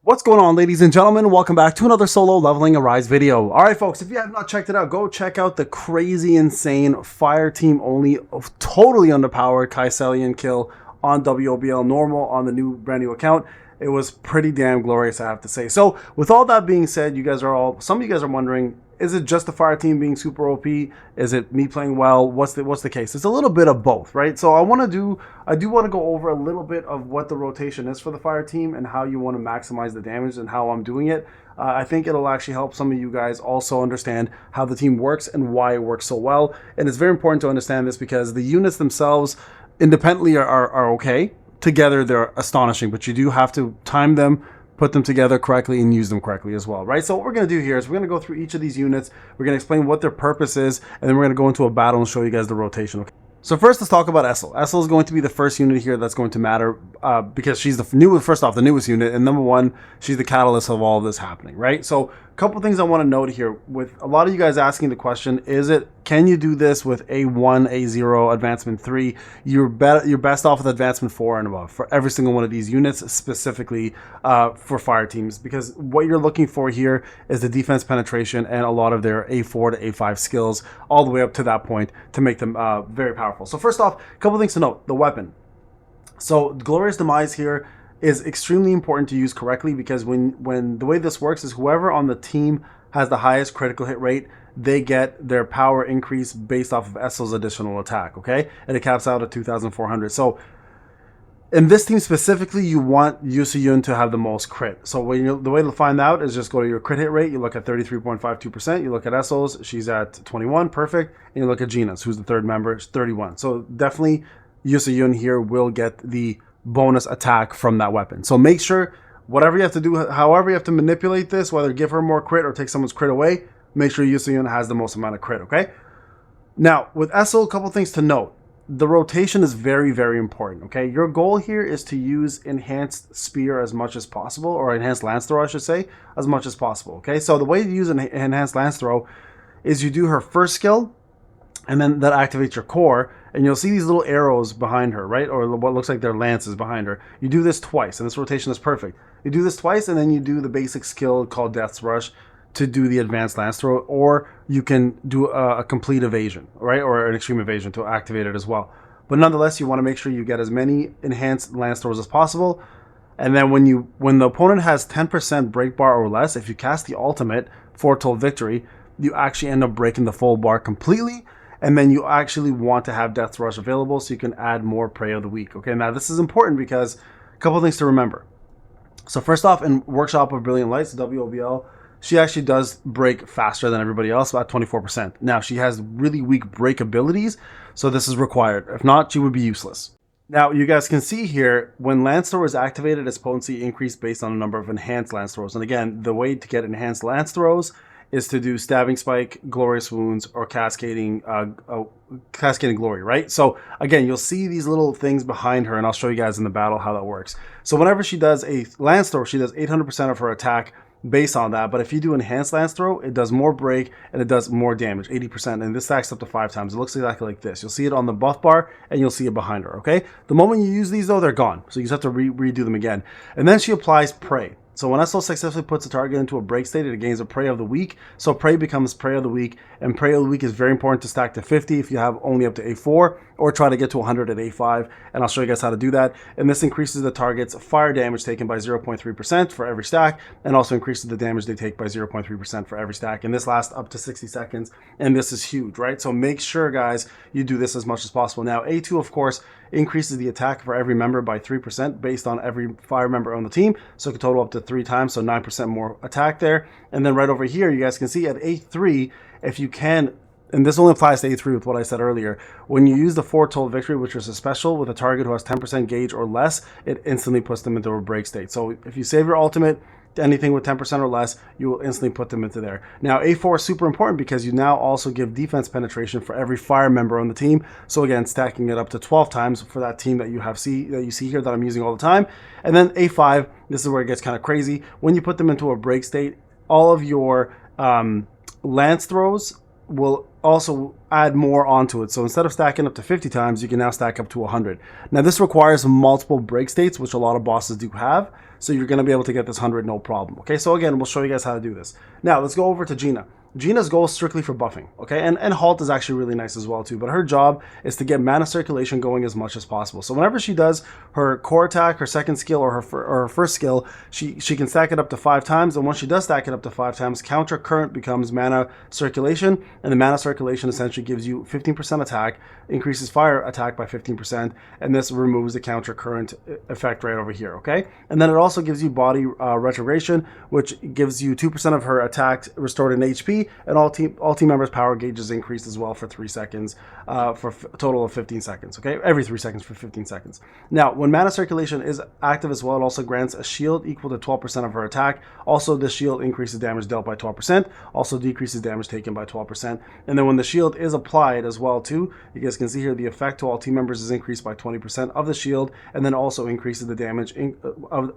What's going on, ladies and gentlemen? Welcome back to another solo leveling Arise video. All right, folks, if you have not checked it out, go check out the crazy, insane, fire team only, totally underpowered Kaiselian kill on WOBL normal on the brand new account. It was pretty damn glorious, I have to say. So with all that being said, some of you guys are wondering, is it just the fire team being super OP? Is it me playing well? What's the case? It's a little bit of both, right? So I do want to go over a little bit of what the rotation is for the fire team and how you want to maximize the damage and how I'm doing it. I think it'll actually help some of you guys also understand how the team works and why it works so well. And it's very important to understand this because the units themselves independently are okay. Together they're astonishing, but you do have to time them, put them together correctly, and use them correctly as well, right? So what we're going to do here is we're going to go through each of these units, we're going to explain what their purpose is, and then we're going to go into a battle and show you guys the rotation. Okay? So first, let's talk about Esil. Esil is going to be the first unit here that's going to matter because she's the newest unit, and number one, she's the catalyst of all of this happening, right? So a couple things I want to note here. With a lot of you guys asking the question, can you do this with A1, A0, Advancement 3? You're best off with Advancement 4 and above for every single one of these units, specifically for fire teams, because what you're looking for here is the defense penetration and a lot of their A4 to A5 skills all the way up to that point to make them very powerful. So first off, a couple things to note. The weapon. So Glorious Demise here is extremely important to use correctly because when the way this works is whoever on the team has the highest critical hit rate, they get their power increase based off of Esil's additional attack, okay? And it caps out at 2,400. So in this team specifically, you want Yoo Soohyun to have the most crit. So the way to find out is just go to your crit hit rate. You look at 33.52%. You look at Esil's, she's at 21, perfect. And you look at Gina's, who's the third member, 31. So definitely Yoo Soohyun here will get the bonus attack from that weapon. So make sure whatever you have to do, however you have to manipulate this, whether give her more crit or take someone's crit away, make sure Yoo Soohyun has the most amount of crit, okay? Now, with Esil, a couple things to note. The rotation is very, very important, okay? Your goal here is to use Enhanced Spear as much as possible, or Enhanced Lance Throw, I should say, as much as possible, okay? So the way to use an Enhanced Lance Throw is you do her first skill, and then that activates your core, and you'll see these little arrows behind her, right? Or what looks like they're lances behind her. You do this twice, and this rotation is perfect. You do this twice, and then you do the basic skill called Death's Rush to do the advanced lance throw, or you can do a complete evasion, right? Or an extreme evasion to activate it as well. But nonetheless, you want to make sure you get as many enhanced lance throws as possible. And then when the opponent has 10% break bar or less, if you cast the ultimate, Foretold Victory, you actually end up breaking the full bar completely. And then you actually want to have Death's Rush available so you can add more Prey of the Week. Okay, now this is important because a couple of things to remember. So first off, in Workshop of Brilliant Lights, WOBL, she actually does break faster than everybody else, about 24%. Now, she has really weak break abilities, so this is required. If not, she would be useless. Now, you guys can see here, when Lance Throw is activated, its potency increased based on a number of enhanced Lance Throws. And again, the way to get enhanced Lance Throws is to do Stabbing Spike, Glorious Wounds, or Cascading Glory, right? So again, you'll see these little things behind her, and I'll show you guys in the battle how that works. So whenever she does a Lance Throw, she does 800% of her attack based on that. But if you do Enhanced Lance Throw, it does more break and it does more damage, 80%, and this stacks up to 5 times. It looks exactly like this. You'll see it on the buff bar and you'll see it behind her, okay? The moment you use these though, they're gone. So you just have to redo them again. And then she applies Prey. So when Esil successfully puts a target into a break state, it gains a Prey of the Week. So Prey becomes Prey of the Week, and Prey of the Week is very important to stack to 50 if you have only up to A4, or try to get to 100 at A5, and I'll show you guys how to do that. And this increases the target's fire damage taken by 0.3% for every stack, and also increases the damage they take by 0.3% for every stack. And this lasts up to 60 seconds, and this is huge, right? So make sure, guys, you do this as much as possible. Now, A2, of course, increases the attack for every member by 3% based on every fire member on the team, so it can total up to 3 times, so 9% more attack there. And then right over here, you guys can see at A3, if you can, and this only applies to A3 with what I said earlier, when you use the Foretold Victory, which is a special with a target who has 10% gauge or less, it instantly puts them into a break state. So if you save your ultimate, anything with 10% or less, you will instantly put them into there. Now, A4 is super important because you now also give defense penetration for every fire member on the team. So again, stacking it up to 12 times for that team that you see here that I'm using all the time. And then A5, this is where it gets kind of crazy. When you put them into a break state, all of your lance throws will also add more onto it. So instead of stacking up to 50 times, you can now stack up to 100. Now this requires multiple break states, which a lot of bosses do have. so you're going to be able to get this 100 no problem. Okay, so again, we'll show you guys how to do this. Now let's go over to Gina. Gina's goal is strictly for buffing, okay? And halt is actually really nice as well too, but her job is to get mana circulation going as much as possible. So whenever she does her core attack, her second skill, or her first skill, she can stack it up to 5 times, and once she does stack it up to 5 times, counter current becomes mana circulation, and the mana circulation essentially gives you 15% attack, increases fire attack by 15%, and this removes the counter current effect right over here, okay? And then it also gives you body retrogression, which gives you 2% of her attack restored in HP, and all team members' power gauges increased as well for 3 seconds, for a total of 15 seconds, okay? Every 3 seconds for 15 seconds. Now, when mana circulation is active as well, it also grants a shield equal to 12% of her attack. Also, the shield increases damage dealt by 12%, also decreases damage taken by 12%. And then when the shield is applied as well too, you guys can see here the effect to all team members is increased by 20% of the shield, and then also increases the damage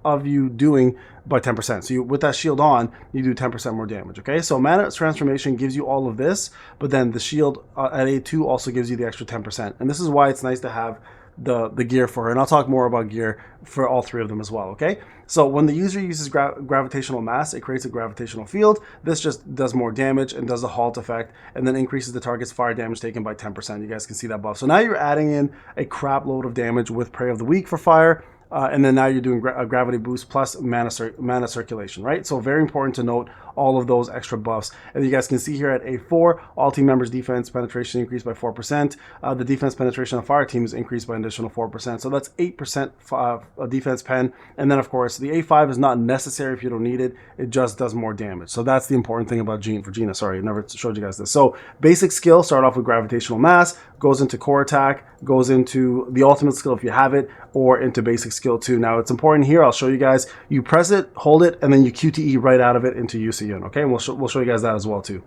of you doing by 10%. So with that shield on, you do 10% more damage, okay? So mana transformation gives you all of this, but then the shield at A2 also gives you the extra 10%. And this is why it's nice to have the gear for her, and I'll talk more about gear for all 3 of them as well, okay? So when the user uses gravitational mass, it creates a gravitational field. This just does more damage and does the halt effect, and then increases the target's fire damage taken by 10%. You guys can see that buff. So now you're adding in a crap load of damage with Prey of the Week for fire, and then now you're doing a gravity boost plus mana circulation, right? So very important to note all of those extra buffs. And you guys can see here at A4, all team members' defense penetration increased by 4%. The defense penetration of fire teams increased by an additional 4%. So that's 8% defense pen. And then, of course, the A5 is not necessary if you don't need it. It just does more damage. So that's the important thing about Gina. Sorry, I never showed you guys this. So basic skill, start off with gravitational mass, goes into core attack, goes into the ultimate skill if you have it, or into basic skill 2. Now, it's important here. I'll show you guys. You press it, hold it, and then you QTE right out of it into Yoo Soohyun, okay? And we'll show you guys that as well too.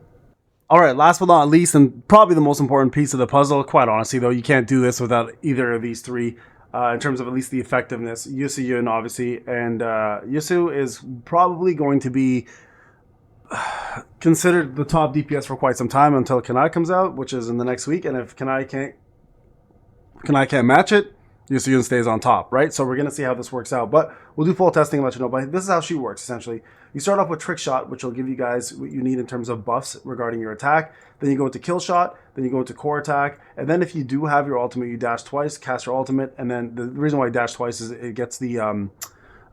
All right, last but not least, and probably the most important piece of the puzzle, quite honestly, though, you can't do this without either of these 3 in terms of at least the effectiveness. Yoo Soohyun, obviously, and Yoo is probably going to be considered the top DPS for quite some time until Kanai comes out, which is in the next week. And if Kanai can't match it, Yoo Soohyun stays on top, right? So we're going to see how this works out. But we'll do full testing and let you know. But this is how she works, essentially. You start off with Trick Shot, which will give you guys what you need in terms of buffs regarding your attack. Then you go into Kill Shot. Then you go into Core Attack. And then if you do have your ultimate, you dash twice, cast your ultimate. And then the reason why I dash twice is it gets the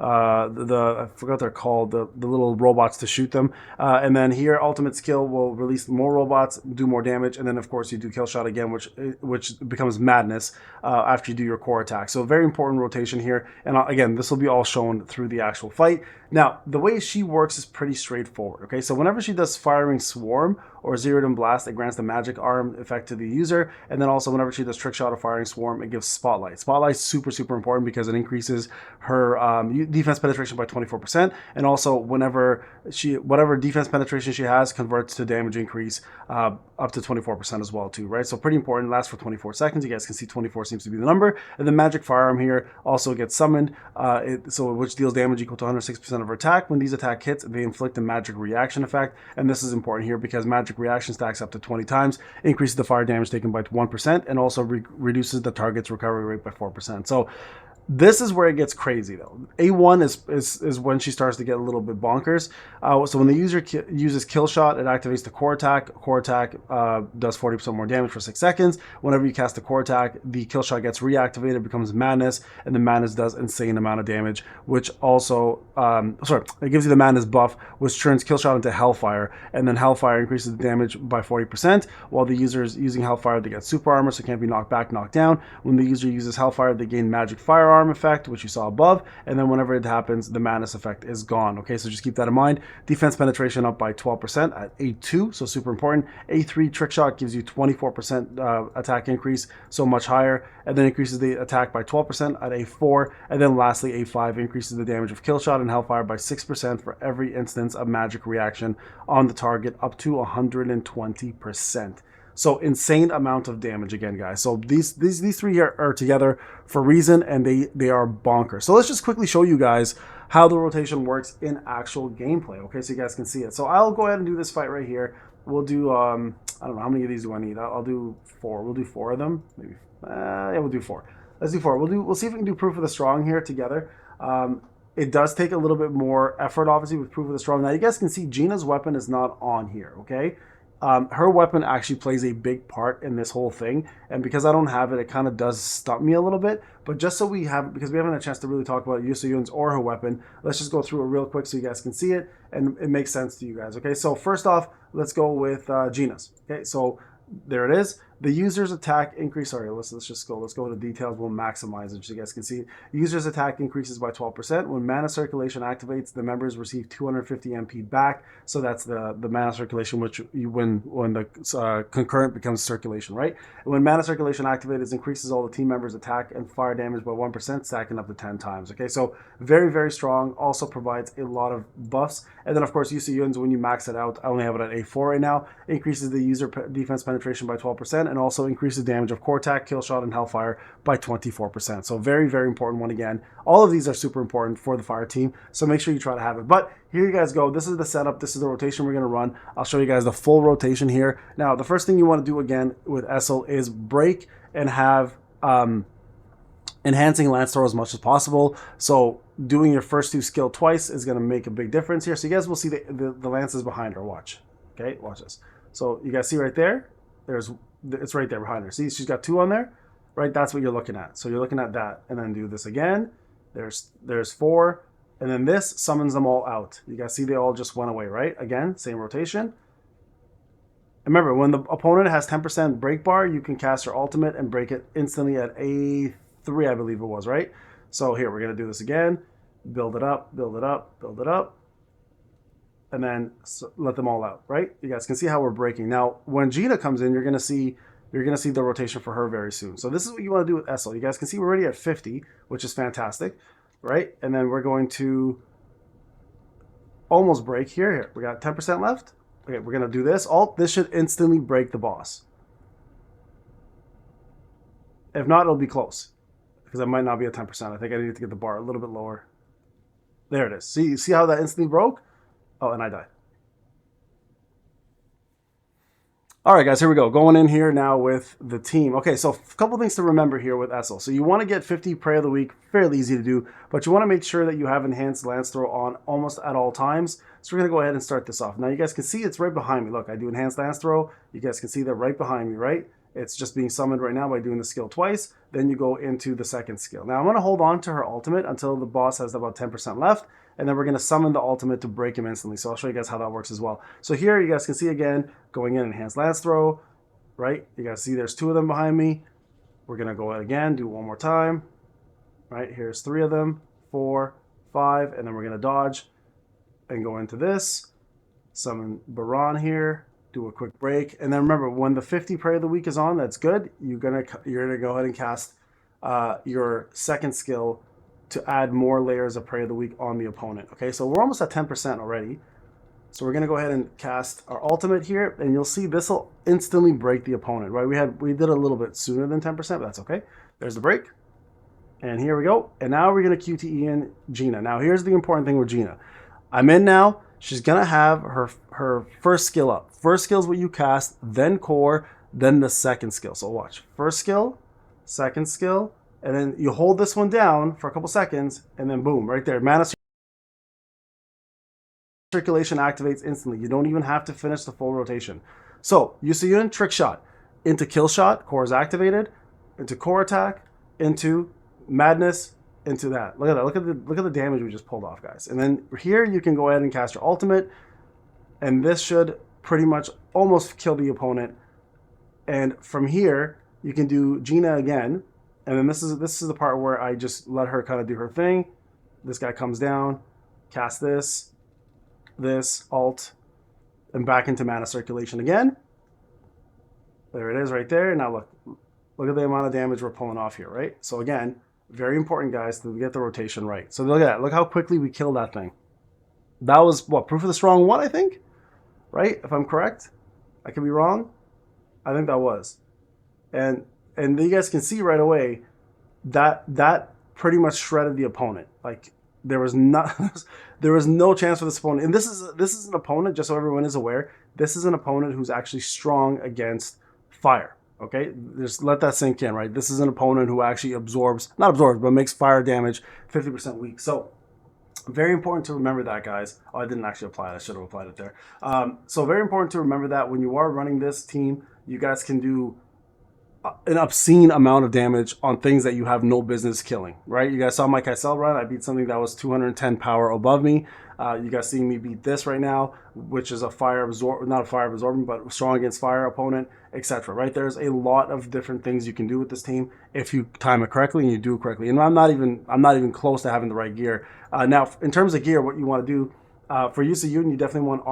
I forgot what they're called, the little robots to shoot them. And then here, ultimate skill will release more robots, do more damage, and then of course you do Kill Shot again, which becomes madness after you do your core attack. So very important rotation here. And again, this will be all shown through the actual fight. Now, the way she works is pretty straightforward, okay? So whenever she does Firing Swarm or Zeroed in Blast, it grants the magic arm effect to the user. And then also whenever she does Trick Shot or Firing Swarm, it gives Spotlight. Spotlight is super, super important because it increases her defense penetration by 24%. And also whenever whatever defense penetration she has converts to damage increase up to 24% as well too, right? So pretty important, lasts for 24 seconds. You guys can see 24 seems to be the number. And the magic firearm here also gets summoned, which deals damage equal to 106% of her attack. When these attack hits, they inflict a magic reaction effect. And this is important here because magic reaction stacks up to 20 times, increases the fire damage taken by 1%, and also reduces the target's recovery rate by 4%. So this is where it gets crazy though. A1 is when she starts to get a little bit bonkers. So when the user uses Kill Shot, it activates the core attack. Core attack does 40% more damage for 6 seconds. Whenever you cast the core attack, the Kill Shot gets reactivated, becomes Madness, and the Madness does insane amount of damage, which also, it gives you the Madness buff, which turns Kill Shot into Hellfire, and then Hellfire increases the damage by 40%, while the user is using Hellfire, they get super armor, so it can't be knocked back, knocked down. When the user uses Hellfire, they gain Magic Firearm effect, which you saw above, and then whenever it happens, the Madness effect is gone. Okay, so just keep that in mind. Defense penetration up by 12% at A2, so super important. A3 Trick Shot gives you 24% attack increase, so much higher, and then increases the attack by 12% at A4, and then lastly A5 increases the damage of Kill Shot and Hellfire by 6% for every instance of magic reaction on the target, up to 120%. So insane amount of damage again, guys. So these 3 here are together for a reason, and they are bonkers. So let's just quickly show you guys how the rotation works in actual gameplay, okay, so you guys can see it. So I'll go ahead and do this fight right here. We'll do, I don't know, how many of these do I need? I'll do 4. We'll do 4 of them. Maybe, yeah, we'll do 4. Let's do 4. We'll see if we can do Proof of the Strong here together. It does take a little bit more effort, obviously, with Proof of the Strong. Now, you guys can see Gina's weapon is not on here, okay? Her weapon actually plays a big part in this whole thing, and because I don't have it, it kind of does stump me a little bit. But just so we have, because we haven't had a chance to really talk about Yoo Soohyun's or her weapon, let's just go through it real quick so you guys can see it and it makes sense to you guys. Okay, so first off, let's go with Gina's. Okay, so there it is. The user's attack increase. Sorry, let's just go. Let's go to details. We'll maximize it so you guys can see. User's attack increases by 12%. When mana circulation activates, the members receive 250 MP back. So that's the mana circulation, which when the concurrent becomes circulation, right? And when mana circulation activated, increases all the team members' attack and fire damage by 1%, stacking up to 10 times. Okay, so very, very strong. Also provides a lot of buffs. And then of course, Yoo Soohyun's, when you max it out, I only have it at A4 right now, increases the user defense penetration by 12%. And also increases damage of core attack, kill shot, and hellfire by 24%. So very, very important one again. All of these are super important for the fire team, so make sure you try to have it. But here you guys go. This is the setup. This is the rotation we're going to run. I'll show you guys the full rotation here. Now, the first thing you want to do again with Esil is break and have enhancing lance throw as much as possible. So doing your first two skill twice is going to make a big difference here. So you guys will see the lances behind her. Watch. Okay, watch this. So you guys see right there? It's right there behind her. See, she's got 2 on there, right? That's what you're looking at. So you're looking at that, and then do this again. There's 4, and then this summons them all out. You guys see they all just went away, right? Again, same rotation. Remember, when the opponent has 10% break bar, you can cast your ultimate and break it instantly at A3, I believe it was, right? So here, we're gonna do this again. Build it up, build it up, build it up. And then let them all out, right? You guys can see how we're breaking. Now, when Gina comes in, you're gonna see the rotation for her very soon. So this is what you want to do with Esil. You guys can see we're already at 50, which is fantastic, right? And then we're going to almost break here. Here, we got 10% left. Okay, we're gonna do this. This should instantly break the boss. If not, it'll be close, because I might not be at 10%. I think I need to get the bar a little bit lower. There it is. See how that instantly broke? Oh, and I died. All right, guys, here we go. Going in here now with the team. Okay, so a couple things to remember here with Esil. So you want to get 50 Prey of the Week, fairly easy to do, but you want to make sure that you have Enhanced Lance Throw on almost at all times. So we're going to go ahead and start this off. Now, you guys can see it's right behind me. Look, I do Enhanced Lance Throw. You guys can see that right behind me, right? It's just being summoned right now by doing the skill twice. Then you go into the second skill. Now, I'm going to hold on to her ultimate until the boss has about 10% left. And then we're going to summon the ultimate to break him instantly. So I'll show you guys how that works as well. So here you guys can see again, going in Enhanced Lance Throw, right? You guys see there's 2 of them behind me. We're going to go ahead again, do one more time, right? Here's 3 of them, 4, 5, and then we're going to dodge and go into this. Summon Baron here, do a quick break. And then remember, when the 50 Prey of the Week is on, that's good. You're gonna go ahead and cast your second skill to add more layers of Prey of the Week on the opponent. Okay, so we're almost at 10% already. So we're gonna go ahead and cast our ultimate here, and you'll see this will instantly break the opponent, right? We did a little bit sooner than 10%, but that's okay. There's the break. And here we go. And now we're gonna QTE in Gina. Now here's the important thing with Gina. I'm in now. She's gonna have her first skill up. First skill is what you cast, then core, then the second skill. So watch. First skill, second skill, and then you hold this one down for a couple seconds, and then boom, right there. Mana circulation activates instantly. You don't even have to finish the full rotation. So Yoo Soohyun, trick shot, into kill shot, core is activated, into core attack, into madness, into that. Look at that. Look at the damage we just pulled off, guys. And then here you can go ahead and cast your ultimate, and this should pretty much almost kill the opponent. And from here you can do Gina again, and then this is the part where I just let her kind of do her thing. This guy comes down, cast this alt, and back into mana circulation again. There it is right there. Now look at the amount of damage we're pulling off here, right? So again, very important, guys, to get the rotation right. So look at that. Look how quickly we killed that thing. That was, what, Proof of the Strong 1, I think? Right? If I'm correct? I could be wrong. I think that was. And you guys can see right away that pretty much shredded the opponent. Like, there was no chance for this opponent. And this is an opponent, just so everyone is aware, this is an opponent who's actually strong against fire. Okay, just let that sink in, right? This is an opponent who actually not absorbs, but makes fire damage 50% weak. So Very important to remember that, guys. Oh, I didn't actually apply it. I should have applied it there. So very important to remember that when you are running this team, you guys can do an obscene amount of damage on things that you have no business killing, right? You guys saw my Kaisel run. I beat something that was 210 power above me. You guys see me beat this right now, which is a fire absorb, not a fire absorbing, but strong against fire opponent, etc. Right? There's a lot of different things you can do with this team if you time it correctly and you do it correctly. And I'm not even close to having the right gear. Now, in terms of gear, what you want to do for Yoo Soohyun, you definitely want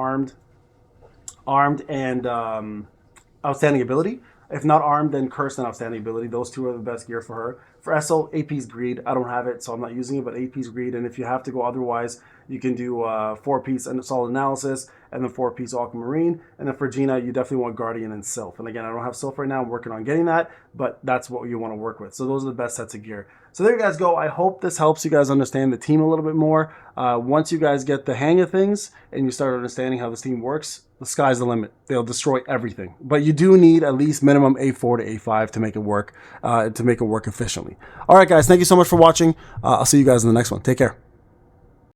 armed and outstanding ability. If not armed, then cursed and outstanding ability. Those two are the best gear for her. For Esil, AP's greed. I don't have it, so I'm not using it, but AP's greed. And if you have to go otherwise, you can do 4-piece and solid analysis, and then 4-piece aquamarine. And then for Gina, you definitely want guardian and sylph. And again, I don't have sylph right now. I'm working on getting that, but that's what you want to work with. So those are the best sets of gear. So there you guys go. I hope this helps you guys understand the team a little bit more. Once you guys get the hang of things and you start understanding how this team works, the sky's the limit. They'll destroy everything. But you do need at least minimum A4 to A5 to make it work, efficiently. All right, guys. Thank you so much for watching. I'll see you guys in the next one. Take care.